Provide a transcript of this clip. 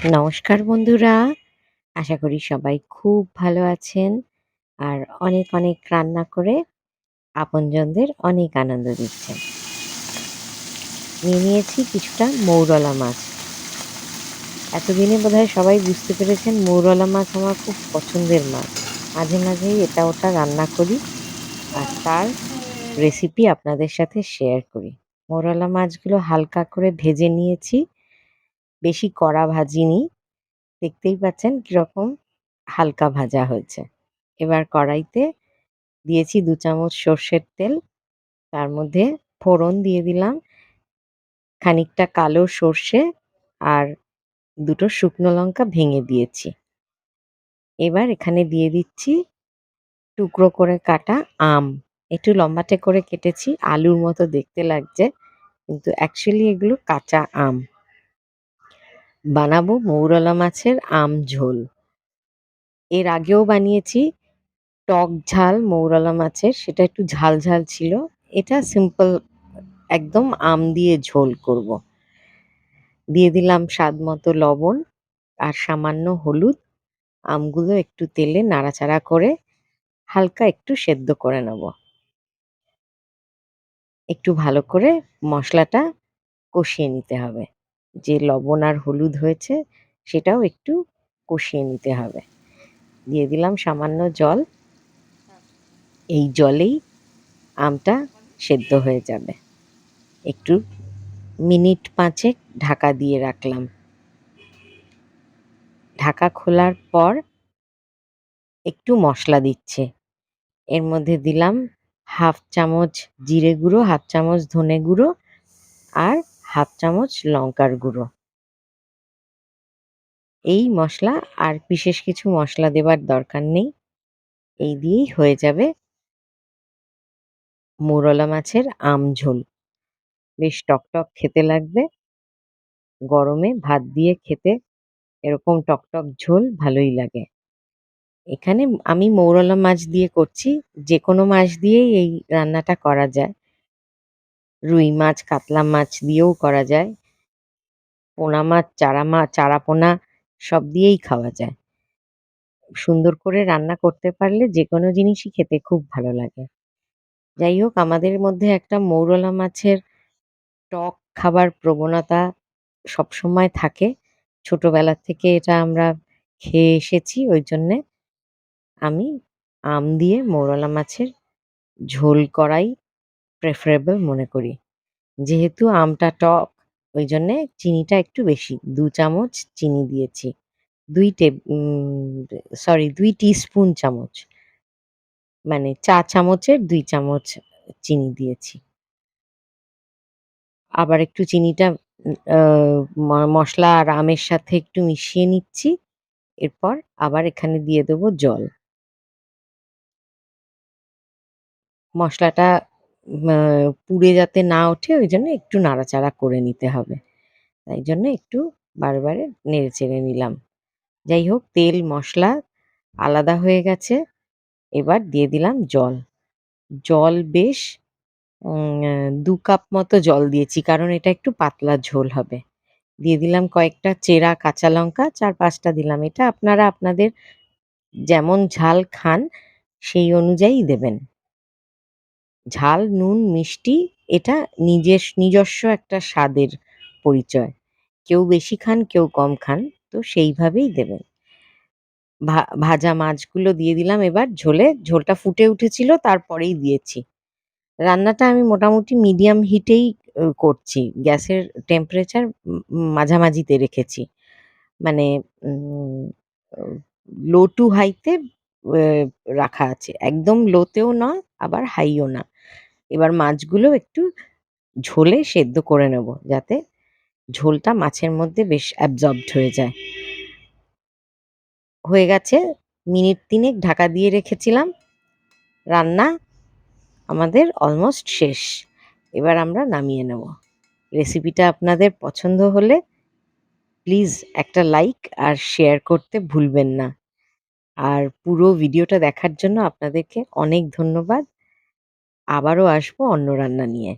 নমস্কার বন্ধুরা, আশা করি সবাই খুব ভালো আছেন আর অনেক অনেক রান্না করে আপনজনদের অনেক আনন্দ দিচ্ছেন। নিয়েছি কিছুটা মৌরলা মাছ। এতদিনে বোধহয় সবাই বুঝতে পেরেছেন মৌরলা মাছ আমার খুব পছন্দের মাছ। মাঝে মাঝেই এটা ওটা রান্না করি আর তার রেসিপি আপনাদের সাথে শেয়ার করি। মৌরলা মাছগুলো হালকা করে ভেজে নিয়েছি, বেশি কড়া ভাজিনি। দেখতেই পাচ্ছেন কিরকম হালকা ভাজা হয়েছে। এবার কড়াইতে দিয়েছি ২ চামচ সর্ষের তেল, তার মধ্যে ফোড়ন দিয়ে দিলাম খানিকটা কালো সর্ষে আর ২ টো শুকনো লঙ্কা ভেঙে দিয়েছি। এবার এখানে দিয়ে দিচ্ছি টুকরো করে কাটা আম। একটু লম্বাটে করে কেটেছি, আলুর মতো দেখতে লাগছে কিন্তু অ্যাকচুয়ালি এগুলো কাঁচা আম। বানাবো মৌরলা মাছের আম ঝোল। এর আগেও বানিয়েছি টক ঝাল মৌরলা মাছের, সেটা একটু ঝাল ঝাল ছিল। এটা সিম্পল একদম আম দিয়ে ঝোল করব। দিয়ে দিলাম স্বাদ মতো লবণ আর সামান্য হলুদ। আমগুলো একটু তেলে নাড়াচাড়া করে হালকা একটু সেদ্ধ করে নেব। একটু ভালো করে মশলাটা কষিয়ে নিতে হবে। যে লবণ আর হলুদ হয়েছে সেটাও একটু কষিয়ে নিতে হবে। দিয়ে দিলাম সামান্য জল। এই জলেই আমটা সেদ্ধ হয়ে যাবে। একটু মিনিট ৫ ঢাকা দিয়ে রাখলাম। ঢাকা খোলার পর একটু মশলা দিচ্ছি। এর মধ্যে দিলাম ১/২ চামচ জিরে গুঁড়ো, ১/২ চামচ ধনে গুঁড়ো আর ১/২ চামচ লঙ্কার গুঁড়ো। এই মশলা, আর বিশেষ কিছু মশলা দেবার দরকার নেই। এই দিয়েই হয়ে যাবে মৌরলা মাছের আম ঝোল। বেশ টকটক খেতে লাগবে। গরমে ভাত দিয়ে খেতে এরকম টকটক ঝোল ভালোই লাগে। এখানে আমি মৌরলা মাছ দিয়ে করছি। যেকোনো মাছ দিয়েই এই রান্নাটা করা যায়। রুই মাছ, কাতলা মাছ দিয়েও করা যায়। পোনা মাছ, চারা পোনা সব দিয়েই খাওয়া যায়। সুন্দর করে রান্না করতে পারলে যেকোনো জিনিসই খেতে খুব ভালো লাগে। যাই হোক, আমাদের মধ্যে একটা মৌরলা মাছের টক খাবার প্রবণতা সবসময় থাকে। ছোটবেলা থেকে এটা আমরা খেয়ে এসেছি। ওই জন্যে আমি আম দিয়ে মৌরলা মাছের ঝোল করাই প্রেফারেবল মনে করি। যেহেতু আমটা টক, ওই জন্যে চিনিটা একটু বেশি। ২ চামচ চিনি দিয়েছি। ২ টেব উম সরি ২ টিস্পুন চামচ। মানে চা চামচের ২ চামচ চিনি দিয়েছি। আবার একটু চিনিটা উম আ মসলা আর আমের সাথে একটু মিশিয়ে নিচ্ছি। এরপর আবার এখানে দিয়ে দেবো জল। মসলাটা মা পুড়ে যাতে না ওঠে ওইজন্য একটু নাড়াচাড়া করে নিতে হবে। তাই জন্য একটু বারে বারে নেড়েচেড়ে নিলাম। যাই হোক, তেল মশলা আলাদা হয়ে গেছে। এবার দিয়ে দিলাম জল। জল বেশ ২ কাপ মতো জল দিয়েছি, কারণ এটা একটু পাতলা ঝোল হবে। দিয়ে দিলাম কয়েকটা চেরা কাঁচা লঙ্কা, ৪-৫ টা দিলাম। এটা আপনারা আপনাদের যেমন ঝাল খান সেই অনুযায়ী দেবেন। ঝাল, নুন, মিষ্টি এটা নিজস্ব একটা স্বাদের পরিচয়। কেউ বেশি খান, কেউ কম খান। তো সেইভাবেই দেবেন। ভাজা মাছগুলো দিয়ে দিলাম এবার ঝোলে। ঝোলটা ফুটে উঠেছিল, তারপরেই দিয়েছি। রান্নাটা আমি মোটামুটি মিডিয়াম হিটেই করছি। গ্যাসের টেম্পারেচার মাঝামাঝিতে রেখেছি। মানে উম অ লো টু হাইতে এ রাখা আছে। একদম লোতেও নয়, আবার হাইও না। এবার মাছগুলো একটু ঝোলে সেদ্ধ করে নেব, যাতে ঝোলটা মাছের মধ্যে বেশ অ্যাবজর্বড হয়ে যায়। হয়ে গেছে, মিনিট ৩ ঢাকা দিয়ে রেখেছিলাম। রান্না আমাদের অলমোস্ট শেষ। এবার আমরা নামিয়ে নেব। রেসিপিটা আপনাদের পছন্দ হলে প্লিজ একটা লাইক আর শেয়ার করতে ভুলবেন না। আর পুরো ভিডিওটা দেখার জন্য আপনাদেরকে অনেক ধন্যবাদ। আবারও আসবো অন্য রান্না নিয়ে।